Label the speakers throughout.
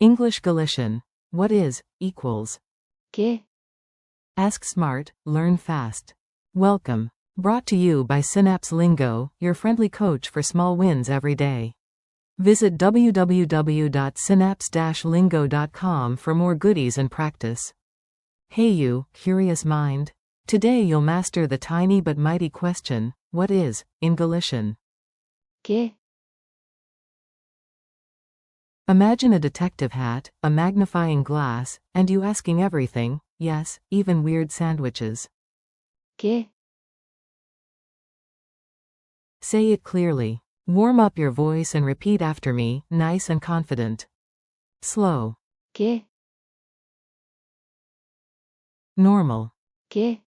Speaker 1: English-Galician. What is, equals.
Speaker 2: ¿Qué?
Speaker 1: Ask smart, learn fast. Welcome. Brought to you by Synapse Lingo, your friendly coach for small wins every day. Visit www.synapse-lingo.com for more goodies and practice. Hey you, curious mind. Today you'll master the tiny but mighty question, what is, in Galician?
Speaker 2: ¿Qué?
Speaker 1: Imagine a detective hat, a magnifying glass, and you asking everything, yes, even weird sandwiches.
Speaker 2: ¿Qué?
Speaker 1: Say it clearly. Warm up your voice and repeat after me, nice and confident. Slow.
Speaker 2: ¿Qué?
Speaker 1: Normal.
Speaker 2: ¿Qué?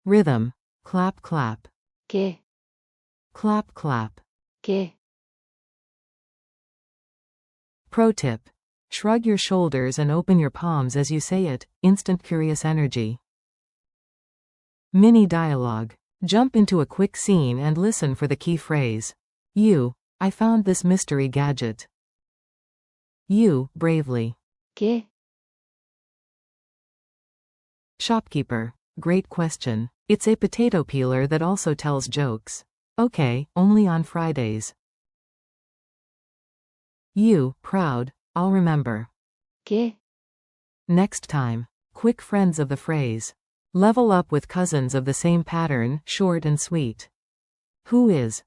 Speaker 1: Rhythm. Clap clap.
Speaker 2: ¿Qué?
Speaker 1: Clap clap.
Speaker 2: ¿Qué?
Speaker 1: Pro tip. Shrug your shoulders and open your palms as you say it, instant curious energy. Mini dialogue. Jump into a quick scene and listen for the key phrase. You, I found this mystery gadget. You, bravely.
Speaker 2: ¿Qué?
Speaker 1: Shopkeeper. Great question. It's a potato peeler that also tells jokes. Okay, only on Fridays. You, proud, I'll remember.
Speaker 2: ¿Qué?
Speaker 1: Next time. Quick friends of the phrase. Level up with cousins of the same pattern, short and sweet. Who is?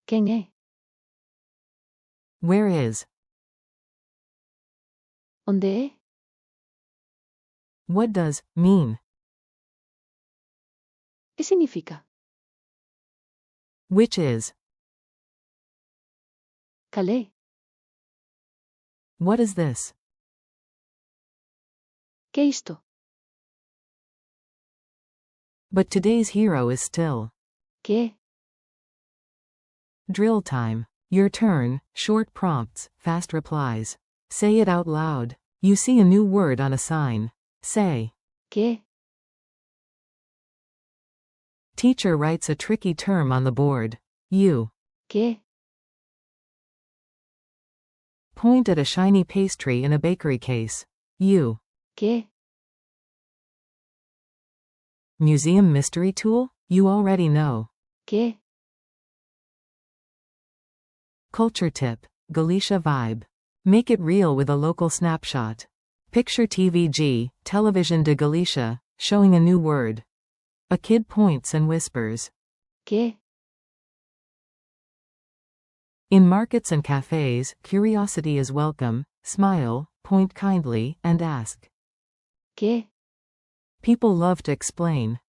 Speaker 2: ¿Quién es?
Speaker 1: Where is?
Speaker 2: ¿Dónde es?
Speaker 1: What does, mean?
Speaker 2: ¿Qué significa?
Speaker 1: Which is?
Speaker 2: ¿Calé?
Speaker 1: What is this?
Speaker 2: ¿Qué esto?
Speaker 1: But today's hero is still.
Speaker 2: ¿Qué?
Speaker 1: Drill time. Your turn, short prompts, fast replies. Say it out loud. You see a new word on a sign. Say.
Speaker 2: ¿Qué?
Speaker 1: Teacher writes a tricky term on the board. You.
Speaker 2: ¿Qué?
Speaker 1: Point at a shiny pastry in a bakery case. You.
Speaker 2: ¿Qué?
Speaker 1: Museum mystery tool? You already know.
Speaker 2: ¿Qué?
Speaker 1: Culture tip. Galicia vibe. Make it real with a local snapshot. Picture TVG, Television de Galicia, showing a new word. A kid points and whispers.
Speaker 2: ¿Qué?
Speaker 1: In markets and cafes, curiosity is welcome. Smile, point kindly, and ask.
Speaker 2: ¿Qué?
Speaker 1: People love to explain.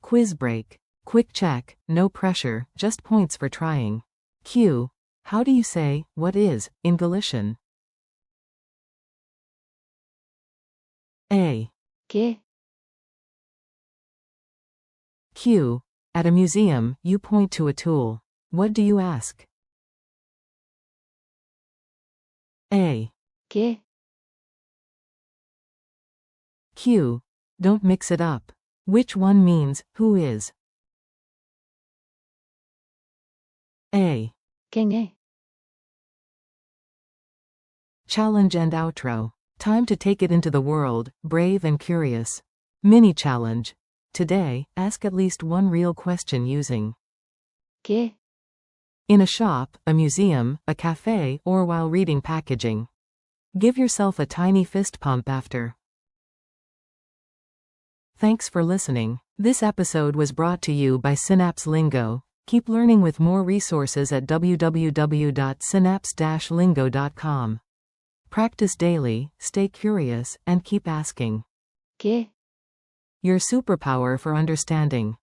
Speaker 1: Quiz break. Quick check, no pressure, just points for trying. Q. How do you say, what is, in Galician? A.
Speaker 2: ¿Qué?
Speaker 1: Q. At a museum, you point to a tool. What do you ask? A.
Speaker 2: ¿Qué?
Speaker 1: Q. Don't mix it up. Which one means, who is? A.
Speaker 2: ¿Quién es?
Speaker 1: Challenge and outro. Time to take it into the world, brave and curious. Mini challenge. Today, ask at least one real question using
Speaker 2: ¿Qué?
Speaker 1: in a shop, a museum, a cafe, or while reading packaging. Give yourself a tiny fist pump after. Thanks for listening. This episode was brought to you by Synapse Lingo. Keep learning with more resources at www.synapse-lingo.com. Practice daily, stay curious, and keep asking.
Speaker 2: ¿Qué?
Speaker 1: Your superpower for understanding.